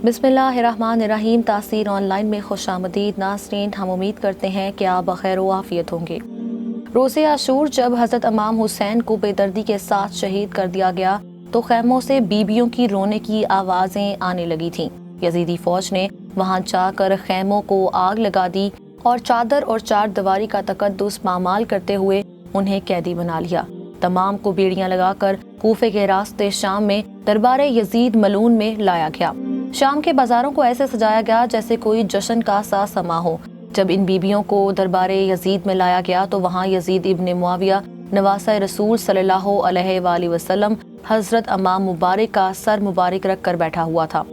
बिस्मिल्लाहिर्रहमानिर्रहीम। तासीर ऑनलाइन में खुशामदीद नाज़रीन, हम उम्मीद करते हैं कि आप बखैर व आफियत होंगे। रोज़े आशूर जब हज़रत इमाम हुसैन को बेदर्दी के साथ शहीद कर दिया गया तो खैमों से बीबियों की रोने की आवाज़ें आने लगी थीं। यजीदी फ़ौज ने वहाँ जाकर खैमों को आग लगा दी और चादर और चार दीवारी का तकद्दुस पामाल करते हुए उन्हें कैदी बना लिया। तमाम को बेड़ियां लगाकर कूफे के रास्ते शाम में दरबार यजीद मलून में लाया गया। शाम के बाजारों को ऐसे सजाया गया जैसे कोई जश्न का सा समा हो। जब इन बीबियों को दरबार यजीद में लाया गया तो वहाँ यजीद इब्न मुआविया नवासा रसूल सल्लल्लाहु अलैहि वसल्लम हजरत इमाम मुबारक का सर मुबारक रख कर बैठा हुआ था।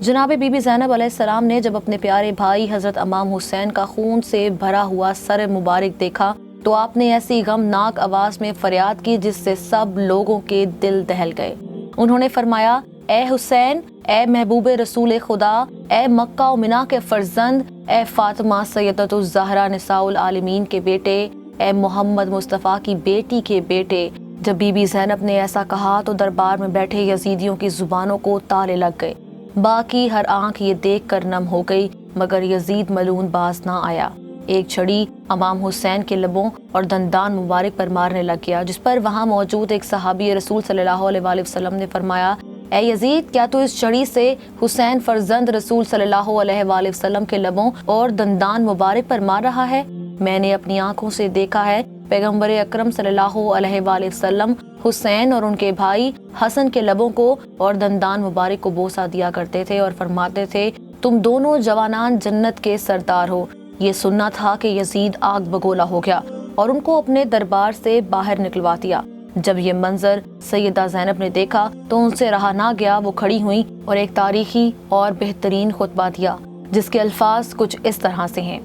जनाब बीबी ज़ैनब अलैहिस्सलाम ने जब अपने प्यारे भाई हजरत इमाम हुसैन का खून से भरा हुआ सर मुबारक देखा तो आपने ऐसी गमनाक आवाज में फरियाद की जिससे सब लोगों के दिल दहल गए। उन्होंने फरमाया, ए हुसैन, ए महबूब रसूल खुदा, ए मक्का और मिना के फर्जंद, ए फातिमा सैयदतुज़ ज़हरा निसाउल आलमीन के बेटे, ए मोहम्मद मुस्तफ़ा की बेटी के बेटे। जब बीबी ज़ैनब ने ऐसा कहा तो दरबार में बैठे यजीदियों की जुबानों को ताले लग गए। बाकी हर आंख ये देख कर नम हो गई, मगर यजीद मलून बाज ना आया। एक छड़ी इमाम हुसैन के लबों और दंदान मुबारक पर मारने लग गया, जिस पर वहाँ मौजूद एक सहाबी रसूल सल्लल्लाहु अलैहि वसल्लम ने फरमाया, ए यजीद, क्या तू इस छड़ी से हुसैन फर्जंद रसूल सल्लल्लाहु अलैहि वसल्लम के लबों और दंदान मुबारक पर मार रहा है? मैंने अपनी आंखों से देखा है पैगम्बर अकरम सल्लल्लाहु अलैहि वसल्लम हुसैन और उनके भाई हसन के लबों को और दंदान मुबारक को बोसा दिया करते थे और फरमाते थे, तुम दोनों जवानान जन्नत के सरदार हो। ये सुनना था कि यजीद आग बगोला हो गया और उनको अपने दरबार से बाहर निकलवा दिया। जब ये मंजर सैयदा ज़ैनब ने देखा तो उनसे रहा ना गया। वो खड़ी हुई और एक तारीखी और बेहतरीन खुतबा दिया जिसके अल्फाज कुछ इस तरह से हैं।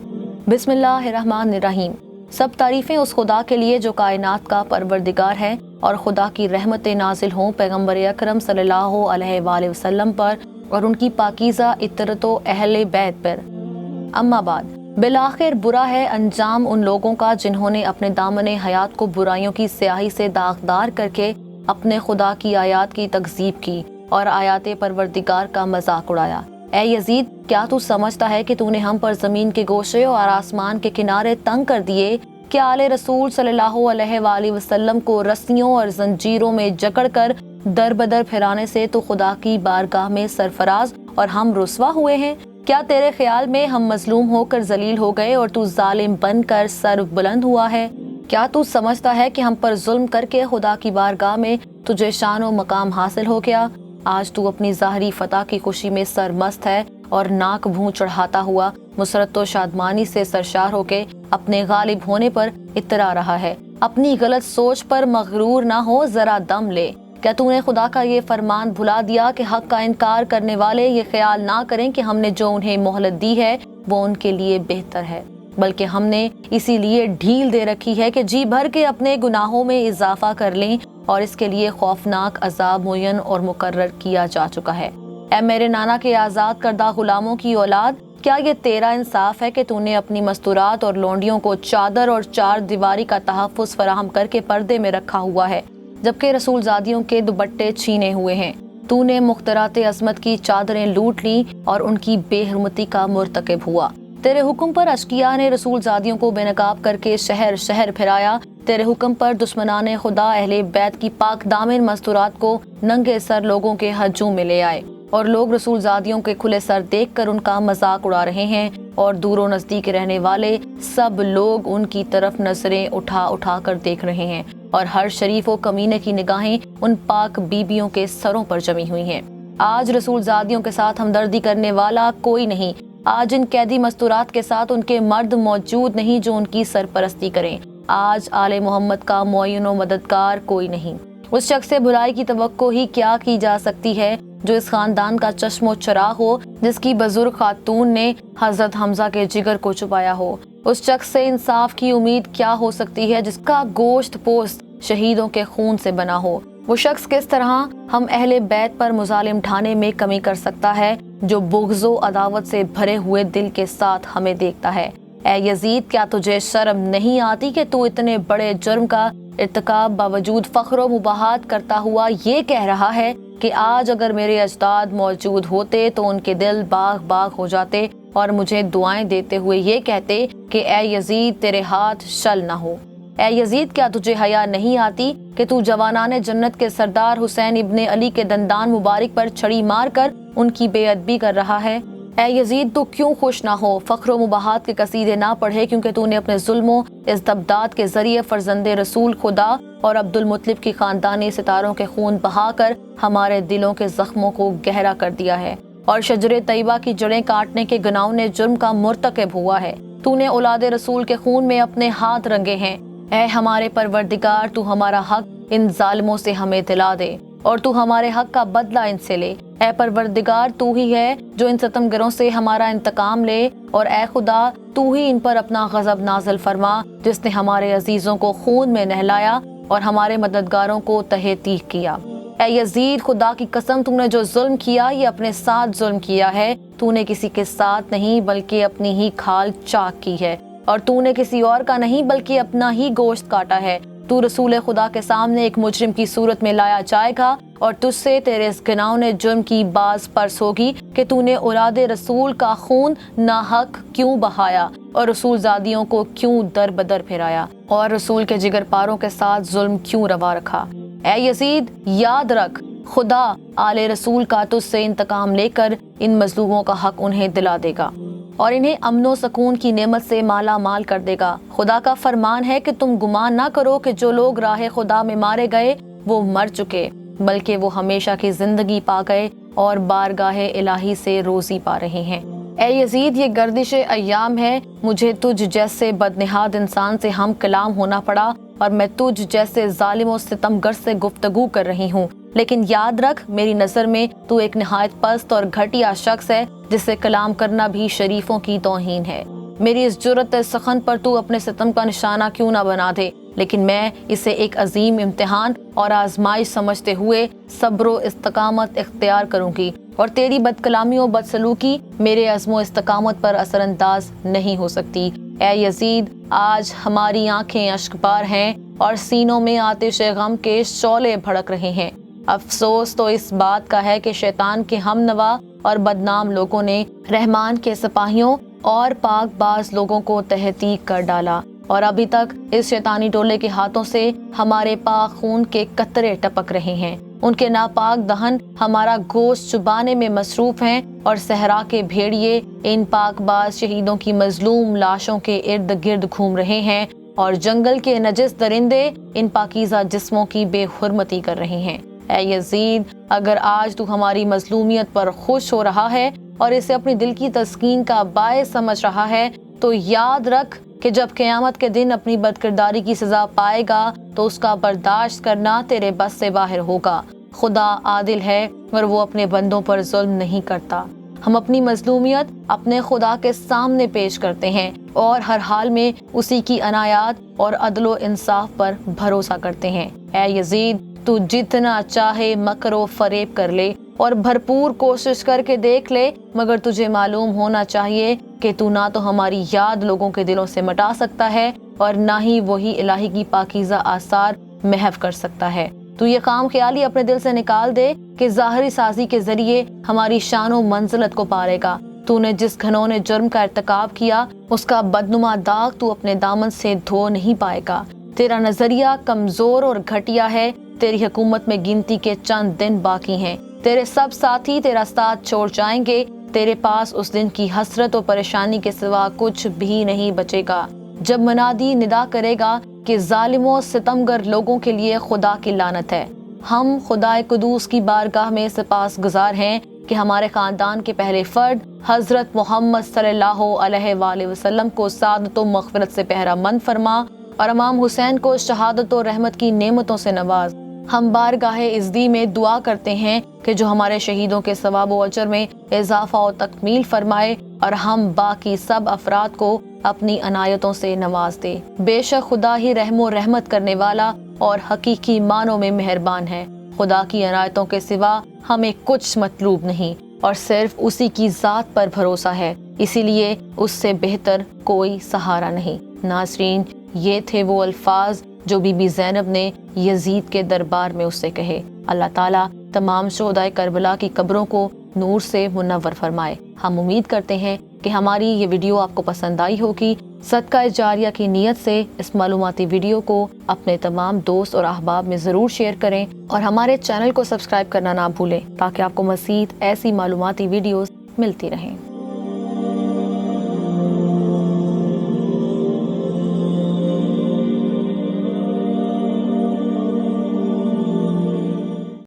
बिस्मिल्लाहिर्रहमानिर्रहीम। सब तारीफें उस खुदा के लिए जो कायनात का परवरदिगार है और खुदा की रहमतें नाजिल हों पैगम्बर अकरम सल्लल्लाहु अलैहि वसल्लम पर और उनकी पाकीज़ा इतरतो अहले बैत पर। अम्मा बाद, बिलाखिर बुरा है अंजाम उन लोगों का जिन्होंने अपने दामने हयात को बुराइयों की स्याही से दागदार करके अपने खुदा की आयात की तकज़ीब की और आयात परवरदिगार का मजाक उड़ाया। ए यजीद, क्या तू समझता है कि तूने हम पर जमीन के गोशे और आसमान के किनारे तंग कर दिए? क्या आले रसूल सल्लल्लाहु अलैहि वसल्लम को रस्सियों और जंजीरों में जकड़ कर दर बदर फिराने से तू खुदा की बारगाह में सरफराज और हम रुस्वा हुए हैं? क्या तेरे ख्याल में हम मजलूम होकर जलील हो गए और तू जालिम बनकर सर बुलंद हुआ है? क्या तू समझता है कि हम पर जुल्म करके खुदा की बारगाह में तुझे शान और मकाम हासिल हो गया? आज तू अपनी ज़ाहरी फतह की खुशी में सरमस्त है और नाक भूं चढ़ाता हुआ मुसरत व शादमानी से सरशार होके अपने गालिब होने पर इतरा रहा है। अपनी गलत सोच पर मगरूर ना हो, जरा दम ले। क्या तूने खुदा का ये फरमान भुला दिया कि हक का इनकार करने वाले ये ख्याल ना करें कि हमने जो उन्हें मोहलत दी है वो उनके लिए बेहतर है, बल्कि हमने इसीलिए ढील दे रखी है कि जी भर के अपने गुनाहों में इजाफा कर लें और इसके लिए खौफनाक अजाब मुयन और मुकर्रर किया जा चुका है। ऐ मेरे नाना के आज़ाद करदा गुलामों की औलाद, क्या ये तेरा इंसाफ है कि तूने अपनी मस्तूरात और लोंडियों को चादर और चार दीवारी का तहफ़्फ़ुज़ फराहम करके पर्दे में रखा हुआ है, जबकि रसूलजादियों के दुपट्टे छीने हुए हैं? तूने मुख्तरात अज़मत की चादरें लूट ली और उनकी बेहरमती का मुर्तकिब हुआ। तेरे हुक्म पर अशकिया ने रसूलजादियों को बेनकाब करके शहर शहर फिराया। तेरे हुक्म पर दुश्मनाने खुदा अहले बैत की पाक दामिन मस्तूरात को नंगे सर लोगों के हजूम में ले आए और लोग रसूलजादियों के खुले सर देखकर उनका मजाक उड़ा रहे हैं और दूरों नजदीक रहने वाले सब लोग उनकी तरफ नजरें उठा उठा कर देख रहे हैं और हर शरीफ व कमीने की निगाहें उन पाक बीबियों के सरों पर जमी हुई हैं। आज रसूलजादियों के साथ हमदर्दी करने वाला कोई नहीं। आज इन कैदी मस्तूरात के साथ उनके मर्द मौजूद नहीं जो उनकी सरपरस्ती करें। आज आले मोहम्मद का मुअय्यन व मददगार कोई नहीं। उस शख्स से बुराई की तवक्को ही क्या की जा सकती है जो इस खानदान का चश्मो चराग हो, जिसकी बुजुर्ग खातून ने हजरत हमजा के जिगर को छुपाया हो। उस शख्स से इंसाफ की उम्मीद क्या हो सकती है जिसका गोश्त पोस्त शहीदों के खून से बना हो? वो शख्स किस तरह हम अहले बैत पर मुजालिम ढाने में कमी कर सकता है जो बुग़्ज़ो अदावत से भरे हुए दिल के साथ हमें देखता है? ए यजीद, क्या तुझे शर्म नहीं आती कि तू इतने बड़े जुर्म का इर्तिकाब बावजूद फख्र व मुबाहात करता हुआ ये कह रहा है کہ آج اگر میرے اجداد موجود ہوتے تو ان کے دل باغ باغ ہو جاتے اور مجھے دعائیں دیتے ہوئے یہ کہتے کہ اے یزید تیرے ہاتھ شل نہ ہو۔ اے یزید کیا تجھے حیا نہیں آتی کہ تو جوانان جنت کے سردار حسین ابن علی کے دندان مبارک پر چھڑی مار کر ان کی بے ادبی کر رہا ہے؟ اے یزید تو کیوں خوش نہ ہو، فخر و مباحات کے قصیدے نہ پڑھے، کیونکہ تو نے اپنے ظلم و استبداد کے ذریعے فرزند رسول خدا اور عبد المطلب کی خاندانی ستاروں کے خون بہا کر ہمارے دلوں کے زخموں کو گہرا کر دیا ہے، اور شجر طیبہ کی جڑیں کاٹنے کے گناہوں نے جرم کا مرتکب ہوا ہے۔ تو نے اولاد رسول کے خون میں اپنے ہاتھ رنگے ہیں۔ اے ہمارے پروردگار، تو ہمارا حق ان ظالموں سے ہمیں دلا دے اور تو ہمارے حق کا بدلہ ان سے لے۔ اے پروردگار، تو ہی ہے جو ان ستمگروں سے ہمارا انتقام لے، اور اے خدا تو ہی ان پر اپنا غضب نازل فرما، جس نے ہمارے عزیزوں کو خون میں نہلایا اور ہمارے مددگاروں کو تہہ تیغ کیا۔ اے یزید، خدا کی قسم تو نے جو ظلم کیا یہ اپنے ساتھ ظلم کیا ہے، تو نے کسی کے ساتھ نہیں بلکہ اپنی ہی کھال چاک کی ہے، اور تو نے کسی اور کا نہیں بلکہ اپنا ہی گوشت کاٹا ہے۔ تو رسول خدا کے سامنے ایک مجرم کی صورت میں لایا جائے گا، اور تجھ سے تیرے اس گناہوں نے جرم کی باز پرس ہوگی کہ تو نے اولاد رسول کا خون ناحق کیوں بہایا، اور رسول زادیوں کو کیوں در بدر پھرایا، اور رسول کے جگر پاروں کے ساتھ ظلم کیوں روا رکھا۔ اے یزید، یاد رکھ، خدا آل رسول کا تجھ سے انتقام لے کر ان مظلوموں کا حق انہیں دلا دے گا اور انہیں امن و سکون کی نعمت سے مالا مال کر دے گا۔ خدا کا فرمان ہے کہ تم گمان نہ کرو کہ جو لوگ راہ خدا میں مارے گئے وہ مر چکے، بلکہ وہ ہمیشہ کی زندگی پا گئے اور بارگاہ الہی سے روزی پا رہے ہیں۔ اے یزید، یہ گردش ایام ہے، مجھے تجھ جیسے بدنہاد انسان سے ہم کلام ہونا پڑا، اور میں تجھ جیسے ظالم و ستمگر سے گفتگو کر رہی ہوں، لیکن یاد رکھ میری نظر میں تو ایک نہایت پست اور گھٹیا شخص ہے جس سے کلام کرنا بھی شریفوں کی توہین ہے۔ میری اس جرت سخن پر تو اپنے ستم کا نشانہ کیوں نہ بنا دے، لیکن میں اسے ایک عظیم امتحان اور آزمائش سمجھتے ہوئے صبر و استقامت اختیار کروں گی، اور تیری بد کلامی و بد سلوکی میرے عزم و استقامت پر اثر انداز نہیں ہو سکتی۔ اے یزید، آج ہماری آنکھیں اشکبار ہیں اور سینوں میں آتش غم کے شعلے بھڑک رہے ہیں۔ افسوس تو اس بات کا ہے کہ شیطان کے ہم نوا اور بدنام لوگوں نے رحمان کے سپاہیوں اور پاک باز لوگوں کو تہہ تیغ کر ڈالا، اور ابھی تک اس شیطانی ٹولے کے ہاتھوں سے ہمارے پاک خون کے قطرے ٹپک رہے ہیں۔ ان کے ناپاک دہن ہمارا گوشت چبانے میں مصروف ہیں، اور صحرا کے بھیڑیے ان پاک باز شہیدوں کی مظلوم لاشوں کے ارد گرد گھوم رہے ہیں، اور جنگل کے نجس درندے ان پاکیزہ جسموں کی بے حرمتی کر رہے ہیں۔ اے یزید، اگر آج تو ہماری مظلومیت پر خوش ہو رہا ہے اور اسے اپنی دل کی تسکین کا باعث سمجھ رہا ہے، تو یاد رکھ کہ جب قیامت کے دن اپنی بدکرداری کی سزا پائے گا تو اس کا برداشت کرنا تیرے بس سے باہر ہوگا۔ خدا عادل ہے اور وہ اپنے بندوں پر ظلم نہیں کرتا۔ ہم اپنی مظلومیت اپنے خدا کے سامنے پیش کرتے ہیں اور ہر حال میں اسی کی عنایات اور عدل و انصاف پر بھروسہ کرتے ہیں۔ اے یزید، تو جتنا چاہے مکر و فریب کر لے اور بھرپور کوشش کر کے دیکھ لے، مگر تجھے معلوم ہونا چاہیے کہ تو نہ تو ہماری یاد لوگوں کے دلوں سے مٹا سکتا ہے اور نہ ہی وہی الہی کی پاکیزہ آثار محو کر سکتا ہے۔ تو یہ خام خیالی اپنے دل سے نکال دے کہ ظاہری سازی کے ذریعے ہماری شان و منزلت کو پارے گا۔ تو نے جس گھنونے جرم کا ارتکاب کیا اس کا بدنما داغ تو اپنے دامن سے دھو نہیں پائے گا۔ تیرا نظریہ کمزور اور گھٹیا ہے، تیری حکومت میں گنتی کے چند دن باقی ہیں، تیرے سب ساتھی تیرا ساتھ چھوڑ جائیں گے، تیرے پاس اس دن کی حسرت و پریشانی کے سوا کچھ بھی نہیں بچے گا جب منادی ندا کرے گا کہ ظالموں ستمگر لوگوں کے لیے خدا کی لعنت ہے۔ ہم خدائے قدوس کی بارگاہ میں سپاس گزار ہیں کہ ہمارے خاندان کے پہلے فرد حضرت محمد صلی اللہ علیہ وآلہ وسلم کو سعادت و مغفرت سے پہرا مند فرما، اور امام حسین کو شہادت و رحمت کی نعمتوں سے نواز۔ ہم بارگاہ ازدی میں دعا کرتے ہیں کہ جو ہمارے شہیدوں کے ثواب و اجر میں اضافہ و تکمیل فرمائے، اور ہم باقی سب افراد کو اپنی عنایتوں سے نواز دے۔ بے شک خدا ہی رحم و رحمت کرنے والا اور حقیقی معنوں میں مہربان ہے۔ خدا کی عنایتوں کے سوا ہمیں کچھ مطلوب نہیں، اور صرف اسی کی ذات پر بھروسہ ہے، اسی لیے اس سے بہتر کوئی سہارا نہیں۔ ناظرین، یہ تھے وہ الفاظ جو بی بی زینب نے یزید کے دربار میں اس سے کہے۔ اللہ تعالیٰ तमाम शोहदाए करबला की कब्रों को नूर से मुनव्वर फरमाए। हम उम्मीद करते हैं कि हमारी ये वीडियो आपको पसंद आई होगी। सदका जारिया की नीयत से इस मालूमाती वीडियो को अपने तमाम दोस्त और अहबाब में ज़रूर शेयर करें और हमारे चैनल को सब्सक्राइब करना ना भूलें ताकि आपको मज़ीद ऐसी मालूमाती वीडियोस मिलती रहें।